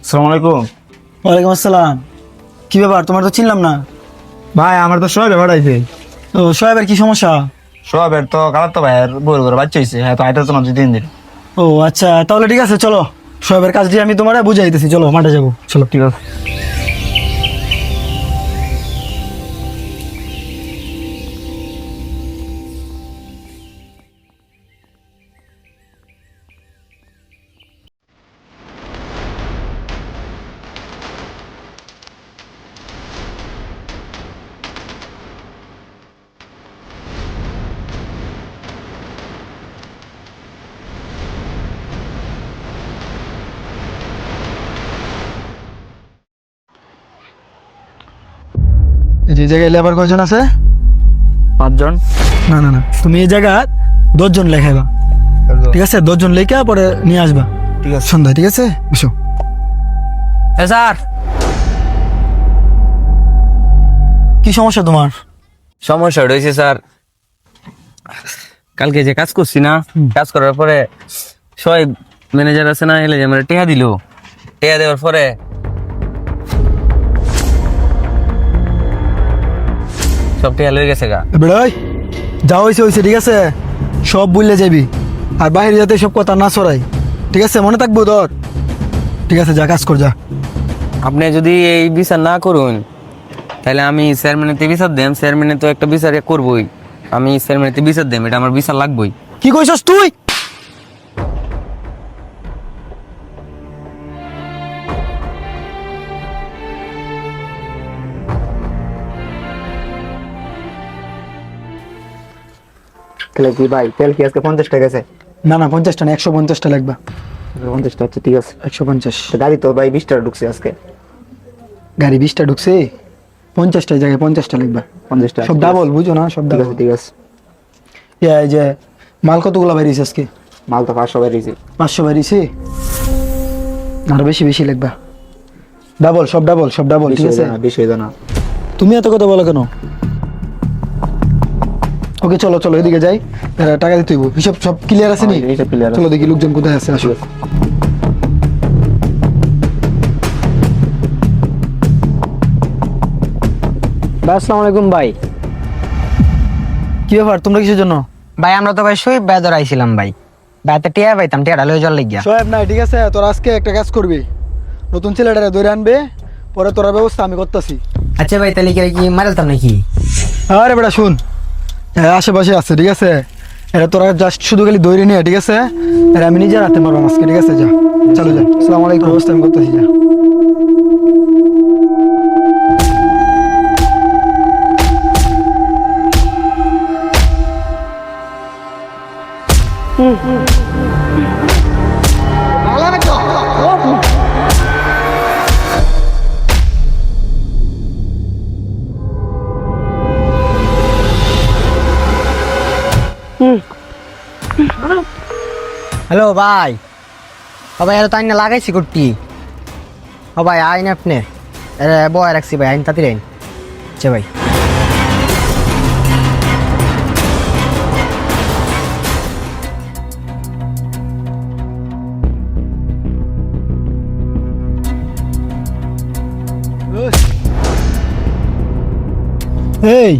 আসসালামু আলাইকুম। ওয়ালাইকুম আসসালাম। কি ব্যাপার, তোমার তো চিনলাম না। ভাই আমার তো সবাই ব্যাপার আইছে। তো সোহেবের কি সমস্যা? সবের তো কালার তো ভাইয়ের বউর ঘরে বাচ্চা হয়েছে, হ্যাঁ তো আইটা তো না 2-3 দিন। ও আচ্ছা, তাহলে ঠিক আছে, চলো সোহেবের কাজটি আমি তোমার বুঝাইতেছি। চলো মাঠে যাবো, চলো। ঠিক আছে। যে জায়গায় লেবার কয়জন আছে? 5 জন। না না না, তুমি এই জায়গা 10 জন লেখাইবা, ঠিক আছে? 10 জন লেখা পরে নিয়ে আসবা, ঠিক আছে। সন্ধ্যায়, ঠিক আছে? বসো। স্যার, কি সমস্যা তোমার? সমস্যা রয়েছে স্যার। কালকে যে কাজ করছি না, কাজ করার পরে সবাই ম্যানেজার আছে না, এলে যে আমার টেহা দিল। টেহা দেওয়ার পরে সব টেহা লয়ে গেছে গা। বেড়াই, যা হয়েছে হয়েছে, ঠিক আছে? সব বললে যাবি, আর বাইরে যাতে সব কথা না ছড়াই, ঠিক আছে? মনে থাকবো তোর। ঠিক আছে, যা কাজ কর, যা। আপনি যদি এই বিচার না করুন তাহলে আমি চেয়ারম্যানেতে বিচার দেম। চেয়ারম্যানে তো একটা বিচার করবই, আমি চেয়ারম্যানেতে বিচার দেম, এটা আমার বিচার লাগবেই। কি কইছস তুই? তাহলে কি ভাই, তেল কি আজকে 50 টাকা গেছে? না না, 50টা না, 150টা লাগবে। 50টা হচ্ছে, ঠিক আছে। 150। তো গাড়ি তো ভাই 20 টাকা ঢুকছে আজকে। গাড়ি 20টা ঢুকছে, 50টার জায়গায় 50টা লাগবে। 50 টাকা সব ডাবল, বুঝো না? সব ঠিক ডাবল। আছে, ঠিক আছে। এই যে মাল কতগুলো বেরিয়েছে আজকে? মাল তো 500 বেরিয়েছে। 500 বেরিয়েছে, আরো বেশি বেশি লাগবে। ডাবল, সব ডাবল, সব ডাবল, ঠিক আছে? বেশি হয়ে যায় না। তুমি এত কথা বলো কেন? ওকে, চলো চলো, এদিকে যাই, টাকা দিতে হইব। হিসাব সব ক্লিয়ার আছে নি? হ্যাঁ, হিসাব clear আছে। চলো দেখি লোকজন কোথায় আছে, আসো। আসসালামু আলাইকুম ভাই। কি ব্যাপার, তোমরা কিসের জন্য? ভাই আমরা তো ভাই শহীদ বেদর আইছিলাম ভাই। ভাইতে টিয়া পাইতাম, টিয়াটা লয়ে জল লাগিয়া। সোহেব নাই, ঠিক আছে? তোরা আজকে একটা কাজ করবি, নতুন ছেলেটারে ধরে আনবে, পরে তোরা ব্যবস্থা আমি করতেছি। আচ্ছা ভাই, তাহলে কি মারালতাম নাকি? আরে বেটা শুন, হ্যাঁ আশেপাশে আছে, ঠিক আছে? এটা তোরা জাস্ট শুধু খালি দৌড়ে নিয়ে, ঠিক আছে? আর আমি নিজে রাখতে পারবো আজকে, ঠিক আছে? যা, চলো যা। আসসালামু আলাইকুম, ব্যবস্থা আমি করতেছি, যা। হ্যালো ভাই, ও ভাই, তো আইনা লাগাইছি কুট্টি। ও ভাই আইন আপনি বয় রাখছি ভাই, আইন তাড়াতাড়ি আইন। আচ্ছা ভাই। এই,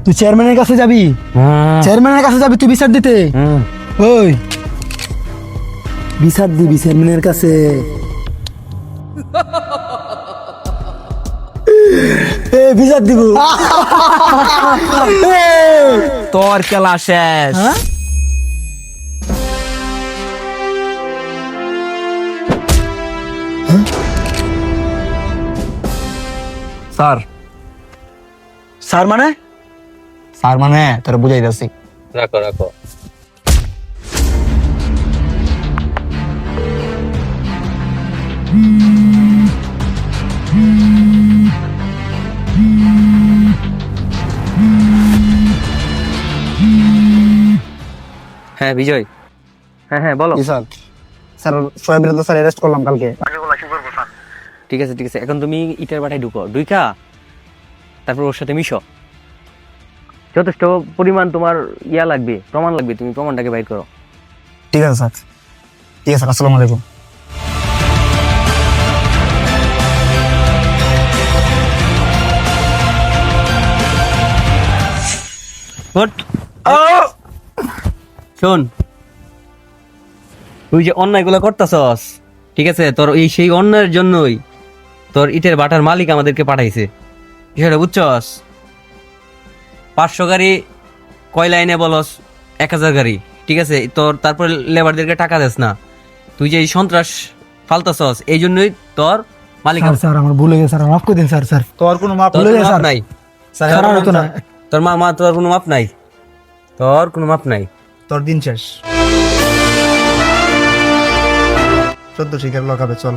তুই চেয়ারম্যানের কাছে যাবি? চেয়ারম্যানের কাছে যাবি তুই বিচার দিতে? ওই, বিচার দিবি চেয়ারম্যানের কাছে? বিচার দিব। তোর খেলা শেষ। হ্যাঁ? স্যার, স্যার মানে? স্যার মানে তোরা বুঝাই যাচ্ছি। রাখো রাখো। হ্যাঁ বিজয়, হ্যাঁ হ্যাঁ বলো। কি স্যার? স্যার সোহেবের তো স্যার অ্যারেস্ট করলাম কালকে। ঠিক আছে ঠিক আছে, এখন তুমি ইটার বাটায় ঢুকো, ঢুকা তারপর ওর সাথে মিশো। যথেষ্ট পরিমাণ তোমার ইয়া লাগবে, প্রমাণ লাগবে, তুমি প্রমাণটাকে বাইর করো। ঠিক আছে স্যার। ঠিক আছে স্যার, আসসালামু আলাইকুম। হট শোন, তুই যে অন্যায়গুলো করতেছস, ঠিক আছে, তোর এই সেই অন্যায়ের জন্যই তোর ইটের ভাটার মালিক আমাদেরকে পাঠাইছে, বিষয়টা বুঝছস? 500 গাড়ি কয়লা এনে বলস 1000 গাড়ি, ঠিক আছে, তোর তারপর লেবারদেরকে টাকা দেস না, তুই যে এই সন্ত্রাস ফালতাছস, এই জন্যই তোর মালিক স্যার আমার ভুলে গেছে স্যার, মাফ করে দিন স্যার। স্যার তোর কোনো মাপ তোর ভুলে কোনো গেছে, মাপ স্যার। নাই, স্যার স্যার আর হতো না। তোর মা তোর কোনো মাপ নাই, তোর কোনো মাপ নাই। তোর দিন শেষ। 14 শিকার লকাবে, চল।